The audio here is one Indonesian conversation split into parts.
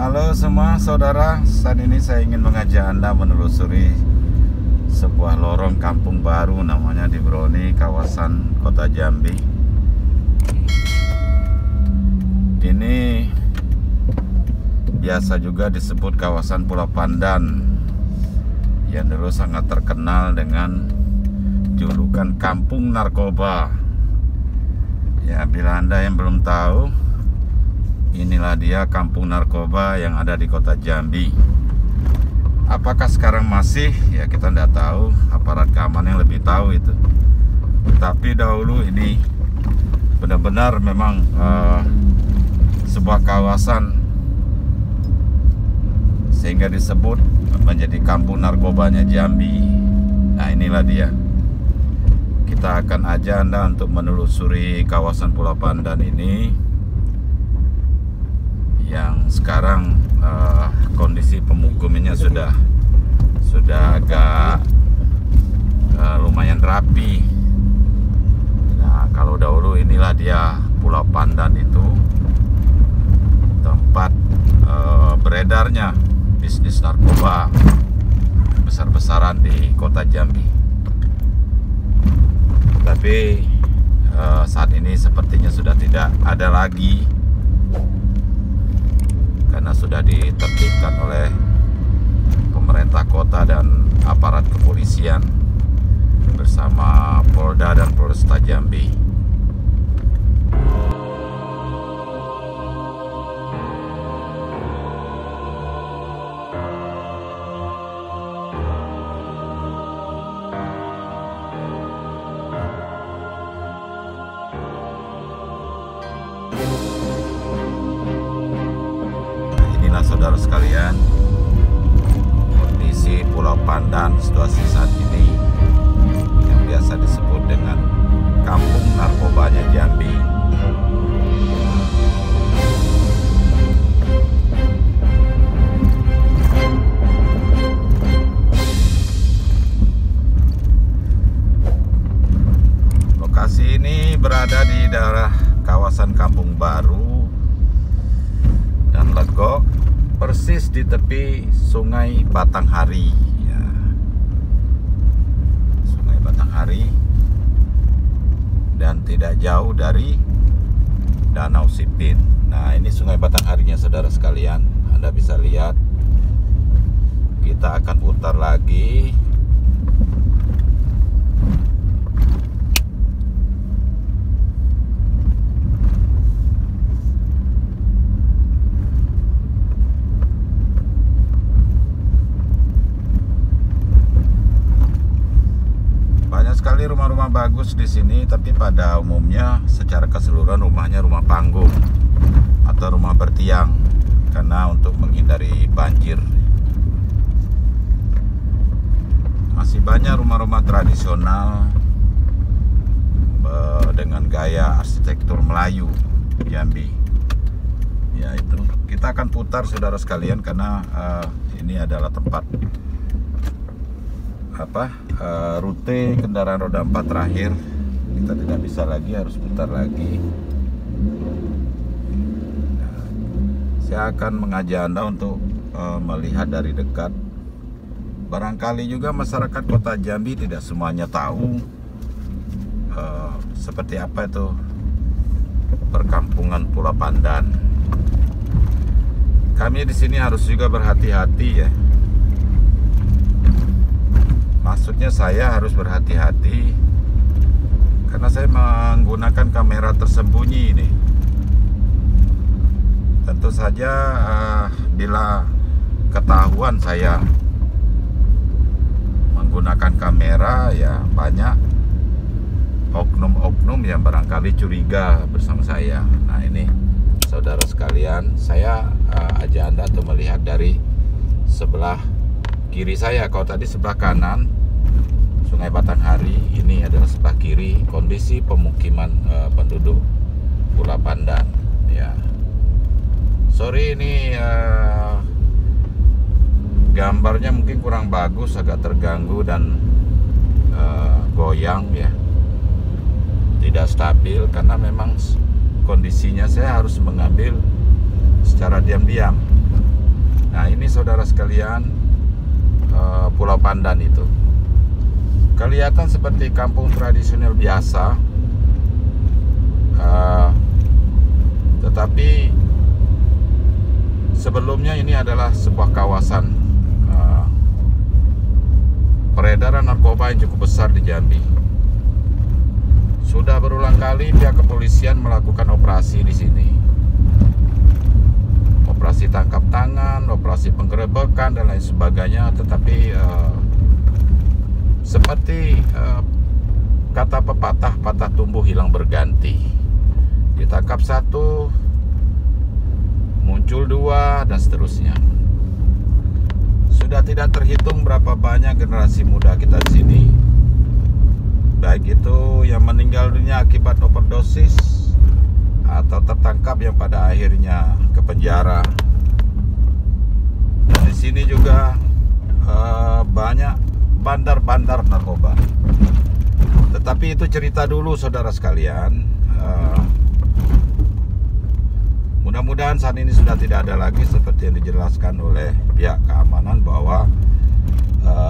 Halo semua saudara, saat ini saya ingin mengajak Anda menelusuri sebuah lorong kampung baru namanya di Broni, kawasan Kota Jambi. Ini biasa juga disebut kawasan Pulau Pandan, yang dulu sangat terkenal dengan julukan Kampung Narkoba. Ya, bila Anda yang belum tahu, inilah dia Kampung Narkoba yang ada di Kota Jambi. Apakah sekarang masih? Ya kita tidak tahu, aparat keamanan yang lebih tahu itu. Tapi dahulu ini benar-benar memang sebuah kawasan, sehingga disebut menjadi Kampung Narkobanya Jambi. Nah inilah dia. Kita akan ajak Anda untuk menelusuri kawasan Pulau Pandan ini, yang sekarang kondisi pemukimannya sudah agak lumayan rapi. Nah kalau dahulu inilah dia Pulau Pandan itu tempat beredarnya bisnis narkoba besar-besaran di Kota Jambi. Tapi saat ini sepertinya sudah tidak ada lagi, karena sudah ditertibkan oleh pemerintah kota dan aparat kepolisian bersama Polda dan Polresta Jambi. Saudara sekalian, kondisi Pulau Pandan situasi saat ini yang biasa disebut dengan Kampung Narkobanya Jambi. Lokasi ini berada di daerah kawasan Kampung Baru dan Legok, persis di tepi Sungai Batanghari, ya. Sungai Batanghari, dan tidak jauh dari Danau Sipin. Nah ini Sungai Batangharinya saudara sekalian, Anda bisa lihat. Kita akan putar lagi. Sekali rumah-rumah bagus di sini, tapi pada umumnya secara keseluruhan rumahnya rumah panggung atau rumah bertiang, karena untuk menghindari banjir. Masih banyak rumah-rumah tradisional dengan gaya arsitektur Melayu Jambi. Ya itu, kita akan putar saudara sekalian, karena ini adalah tempat rute kendaraan roda 4 terakhir. Kita tidak bisa lagi, harus putar lagi. Nah, saya akan mengajak Anda untuk melihat dari dekat. Barangkali juga masyarakat Kota Jambi tidak semuanya tahu seperti apa itu perkampungan Pulau Pandan. Kami di sini harus juga berhati-hati ya. Maksudnya saya harus berhati-hati karena saya menggunakan kamera tersembunyi ini. Tentu saja bila ketahuan saya menggunakan kamera, ya banyak oknum-oknum yang barangkali curiga bersama saya. Nah ini saudara sekalian, saya ajak Anda untuk melihat dari sebelah kiri saya. Kalau tadi sebelah kanan Sungai Batanghari, ini adalah sebelah kiri kondisi pemukiman penduduk Pulau Pandan. Ya, sorry ini gambarnya mungkin kurang bagus, agak terganggu dan goyang ya, tidak stabil karena memang kondisinya saya harus mengambil secara diam-diam. Nah ini saudara sekalian, Pulau Pandan itu kelihatan seperti kampung tradisional biasa, tetapi sebelumnya ini adalah sebuah kawasan peredaran narkoba yang cukup besar di Jambi. Sudah berulang kali pihak kepolisian melakukan operasi di sini. Operasi tangkap tangan, operasi penggerebekan dan lain sebagainya, tetapi seperti kata pepatah, patah tumbuh hilang berganti. Ditangkap satu, muncul dua, dan seterusnya. Sudah tidak terhitung berapa banyak generasi muda kita di sini, baik itu yang meninggal dunia akibat overdosis atau tertangkap yang pada akhirnya ke penjara. Dan di sini juga banyak bandar-bandar narkoba. Tetapi itu cerita dulu saudara sekalian. Mudah-mudahan saat ini sudah tidak ada lagi seperti yang dijelaskan oleh pihak keamanan bahwa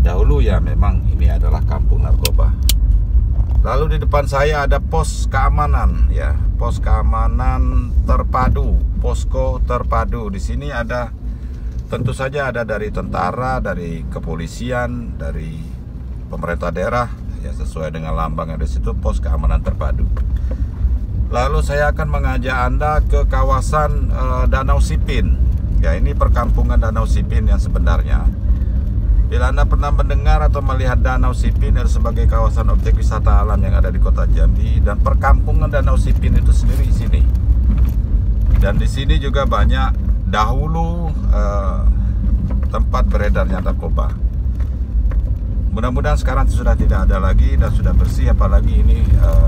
dahulu ya memang ini adalah kampung narkoba. Lalu di depan saya ada pos keamanan ya, pos keamanan terpadu, posko terpadu. Di sini ada, tentu saja ada dari tentara, dari kepolisian, dari pemerintah daerah ya, sesuai dengan lambang yang di situ, pos keamanan terpadu. Lalu saya akan mengajak Anda ke kawasan Danau Sipin. Ya, ini perkampungan Danau Sipin yang sebenarnya. Bila Anda pernah mendengar atau melihat Danau Sipin sebagai kawasan objek wisata alam yang ada di kota Jambi, dan perkampungan Danau Sipin itu sendiri di sini. Dan di sini juga banyak dahulu tempat beredarnya narkoba. Mudah-mudahan sekarang sudah tidak ada lagi dan sudah bersih, apalagi ini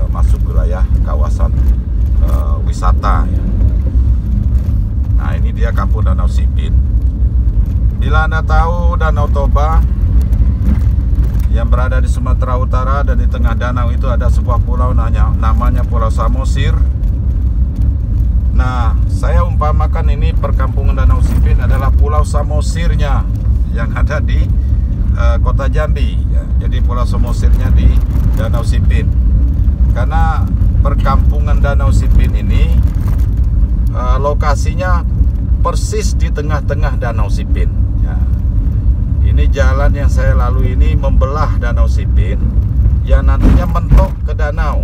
masuk wilayah kawasan wisata ya. Nah ini dia kampung Danau Sipin. Bila Anda tahu Danau Toba yang berada di Sumatera Utara, dan di tengah danau itu ada sebuah pulau namanya Pulau Samosir. Nah saya umpamakan ini perkampungan Danau Sipin adalah Pulau Samosirnya yang ada di kota Jambi ya. Jadi Pulau Samosirnya di Danau Sipin, karena perkampungan Danau Sipin ini lokasinya persis di tengah-tengah Danau Sipin ya. Ini jalan yang saya lalui ini membelah Danau Sipin yang nantinya mentok ke danau.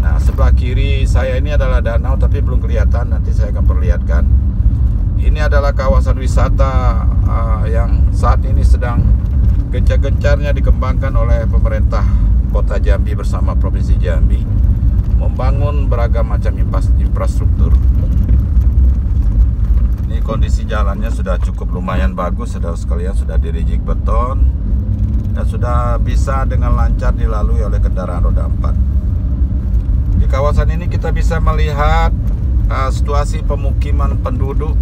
Nah sebelah kiri saya ini adalah danau, tapi belum kelihatan, nanti saya akan perlihatkan. Ini adalah kawasan wisata yang saat ini sedang gencar-gencarnya dikembangkan oleh pemerintah kota Jambi bersama provinsi Jambi, membangun beragam macam infrastruktur. Ini kondisi jalannya sudah cukup lumayan bagus saudara sekalian, sudah dirijik beton dan sudah bisa dengan lancar dilalui oleh kendaraan roda 4. Di kawasan ini kita bisa melihat situasi pemukiman penduduk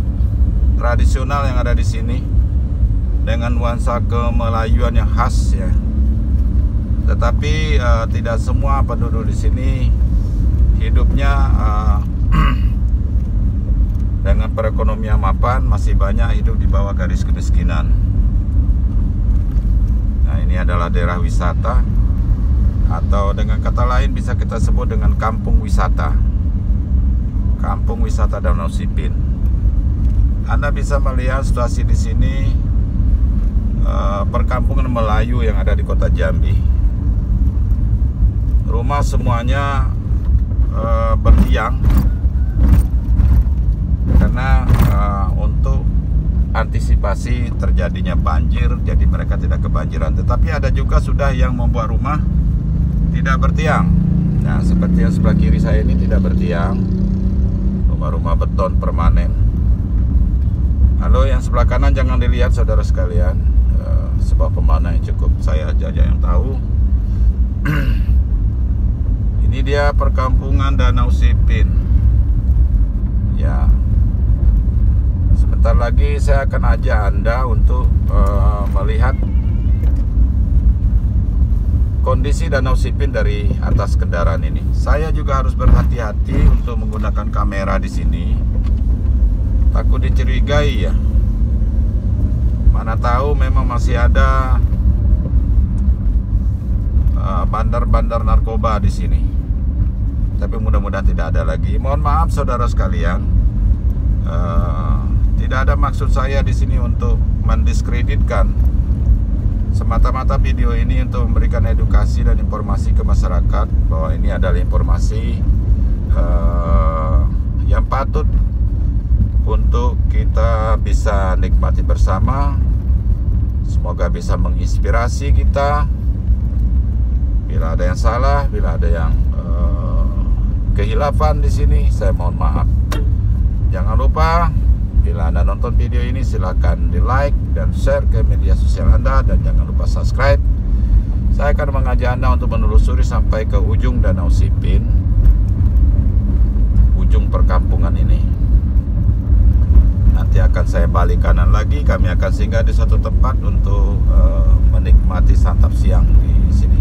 tradisional yang ada di sini dengan nuansa kemelayuan yang khas ya. Tetapi tidak semua penduduk di sini hidupnya dengan perekonomian mapan, masih banyak hidup di bawah garis kemiskinan. Nah ini adalah daerah wisata, atau dengan kata lain bisa kita sebut dengan kampung wisata. Kampung wisata Danau Sipin. Anda bisa melihat situasi di sini, perkampungan Melayu yang ada di kota Jambi. Rumah semuanya bertiang karena untuk antisipasi terjadinya banjir, jadi mereka tidak kebanjiran. Tetapi ada juga sudah yang membuat rumah tidak bertiang. Nah seperti yang sebelah kiri saya ini tidak bertiang, rumah-rumah beton permanen. Lalu yang sebelah kanan jangan dilihat saudara sekalian, sebuah pemandangan yang cukup saya aja yang tahu. Ini dia perkampungan Danau Sipin ya. Sebentar lagi saya akan ajak Anda untuk melihat kondisi Danau Sipin dari atas kendaraan ini. Saya juga harus berhati-hati untuk menggunakan kamera di sini, takut dicurigai ya. Mana tahu memang masih ada bandar-bandar narkoba di sini. Tapi mudah-mudahan tidak ada lagi. Mohon maaf saudara sekalian. Tidak ada maksud saya di sini untuk mendiskreditkan. Semata-mata video ini untuk memberikan edukasi dan informasi ke masyarakat bahwa ini adalah informasi yang patut untuk kita bisa nikmati bersama. Semoga bisa menginspirasi kita. Bila ada yang salah, bila ada yang kehilafan di sini, saya mohon maaf. Jangan lupa, bila Anda nonton video ini, silakan di like dan share ke media sosial Anda, dan jangan lupa subscribe. Saya akan mengajak Anda untuk menelusuri sampai ke ujung Danau Sipin, ujung perkampungan ini. Nanti akan saya balik kanan lagi. Kami akan singgah di suatu tempat untuk menikmati santap siang di sini.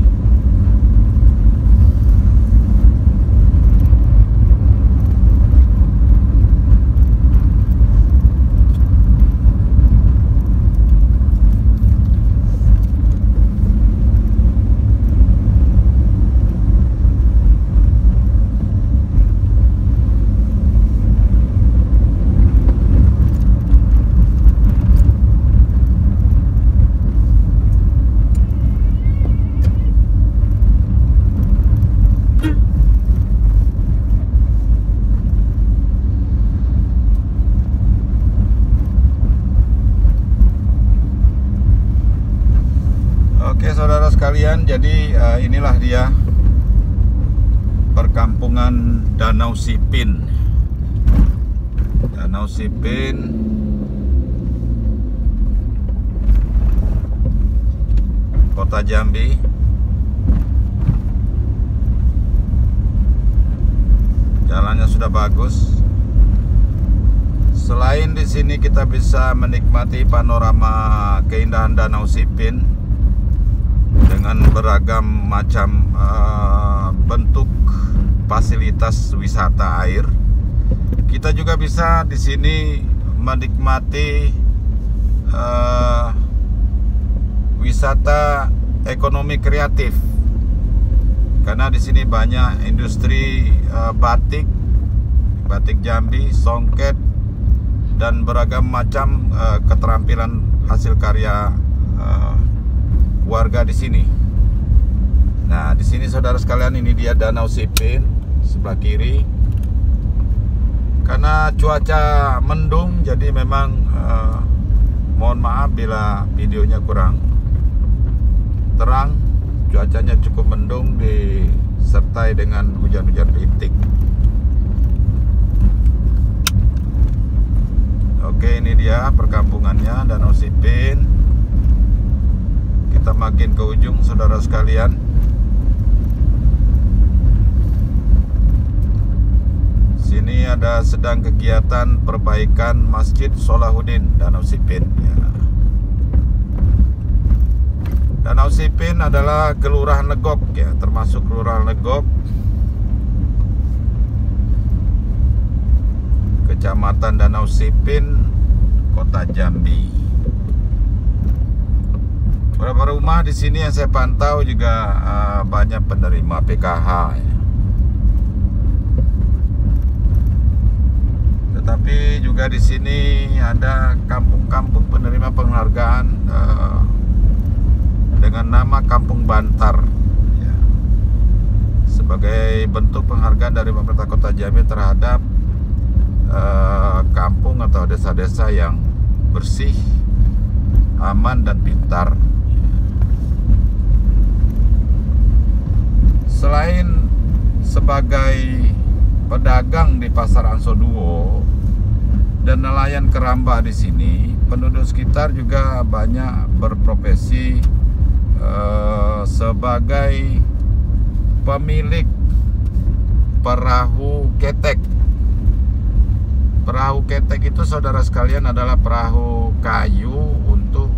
Oke saudara sekalian, jadi inilah dia perkampungan Danau Sipin. Danau Sipin, Kota Jambi. Jalannya sudah bagus. Selain di sini kita bisa menikmati panorama keindahan Danau Sipin dengan beragam macam bentuk fasilitas wisata air. Kita juga bisa di sini menikmati wisata ekonomi kreatif, karena di sini banyak industri batik Jambi, songket, dan beragam macam keterampilan hasil karya warga di sini. Nah, di sini saudara sekalian, ini dia Danau Sipin sebelah kiri. Karena cuaca mendung, jadi memang mohon maaf bila videonya kurang terang. Cuacanya cukup mendung disertai dengan hujan-hujan rintik. Oke, ini dia perkampungannya Danau Sipin. Kita makin ke ujung saudara sekalian. Sini ada sedang kegiatan perbaikan Masjid Solahuddin Danau Sipin ya. Danau Sipin adalah Kelurahan Legok ya, termasuk Kelurahan Legok, Kecamatan Danau Sipin, Kota Jambi. Beberapa rumah di sini yang saya pantau juga banyak penerima PKH ya. Tetapi juga di sini ada kampung-kampung penerima penghargaan dengan nama Kampung Bantar ya, sebagai bentuk penghargaan dari pemerintah Kota Jambi terhadap kampung atau desa-desa yang bersih, aman, dan pintar. Selain sebagai pedagang di Pasar Ansoduo dan nelayan keramba di sini, penduduk sekitar juga banyak berprofesi sebagai pemilik perahu ketek. Perahu ketek itu saudara sekalian adalah perahu kayu untuk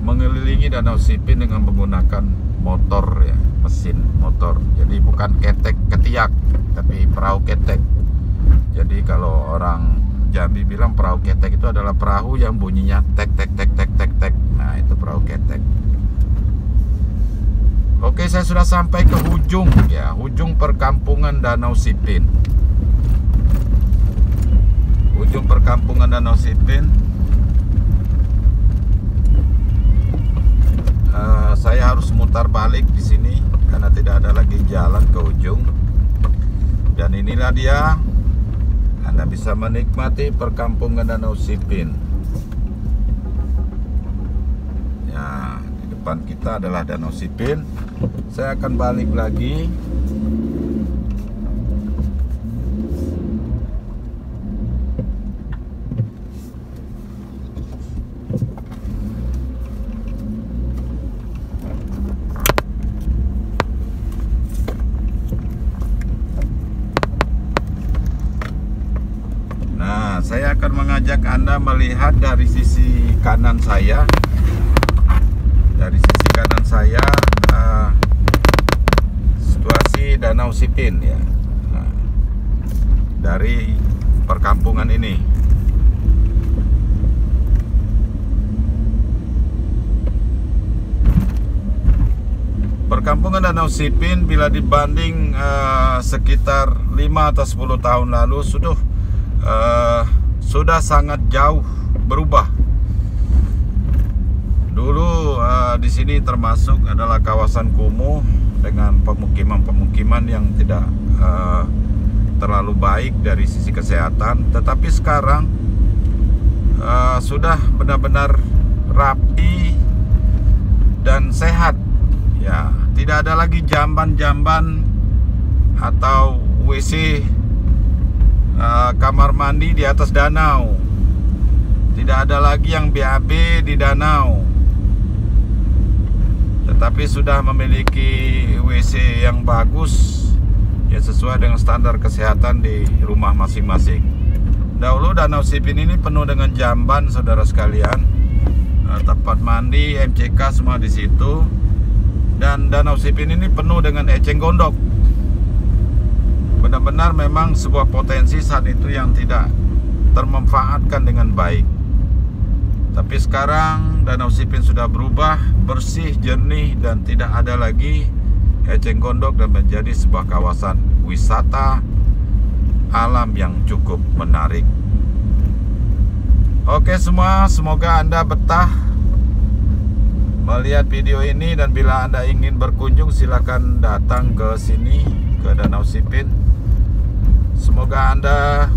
mengelilingi Danau Sipin dengan menggunakan motor ya, mesin motor. Jadi bukan ketek ketiak, tapi perahu ketek. Jadi kalau orang Jambi bilang perahu ketek itu adalah perahu yang bunyinya tek tek tek tek tek tek. Nah, itu perahu ketek. Oke, saya sudah sampai ke ujung ya, ujung perkampungan Danau Sipin. Ujung perkampungan Danau Sipin. Saya harus mutar balik di sini karena tidak ada lagi jalan ke ujung. Dan inilah dia, Anda bisa menikmati perkampungan Danau Sipin. Ya, di depan kita adalah Danau Sipin. Saya akan balik lagi. Saya akan mengajak Anda melihat dari sisi kanan saya. Dari sisi kanan saya situasi Danau Sipin ya. Dari perkampungan ini. Perkampungan Danau Sipin bila dibanding sekitar 5 atau 10 tahun lalu sudah sangat jauh berubah. Dulu di sini termasuk adalah kawasan kumuh dengan pemukiman-pemukiman yang tidak terlalu baik dari sisi kesehatan. Tetapi sekarang sudah benar-benar rapi dan sehat. Ya, tidak ada lagi jamban-jamban atau WC kamar mandi di atas danau. Tidak ada lagi yang BAB di danau, tetapi sudah memiliki WC yang bagus ya, sesuai dengan standar kesehatan di rumah masing-masing. Dahulu Danau Sipin ini penuh dengan jamban, saudara sekalian. Tempat mandi, MCK semua di situ. Dan Danau Sipin ini penuh dengan eceng gondok. Benar-benar memang sebuah potensi saat itu yang tidak termanfaatkan dengan baik. Tapi sekarang Danau Sipin sudah berubah, bersih, jernih, dan tidak ada lagi eceng gondok, dan menjadi sebuah kawasan wisata alam yang cukup menarik. Oke semua, semoga Anda betah melihat video ini, dan bila Anda ingin berkunjung silakan datang ke sini, ke Danau Sipin. Semoga Anda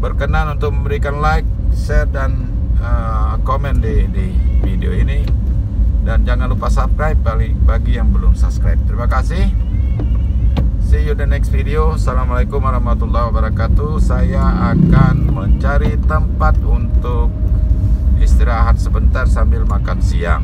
berkenan untuk memberikan like, share, dan komen di video ini. Dan jangan lupa subscribe bagi yang belum subscribe. Terima kasih. See you the next video. Assalamualaikum warahmatullahi wabarakatuh. Saya akan mencari tempat untuk istirahat sebentar sambil makan siang.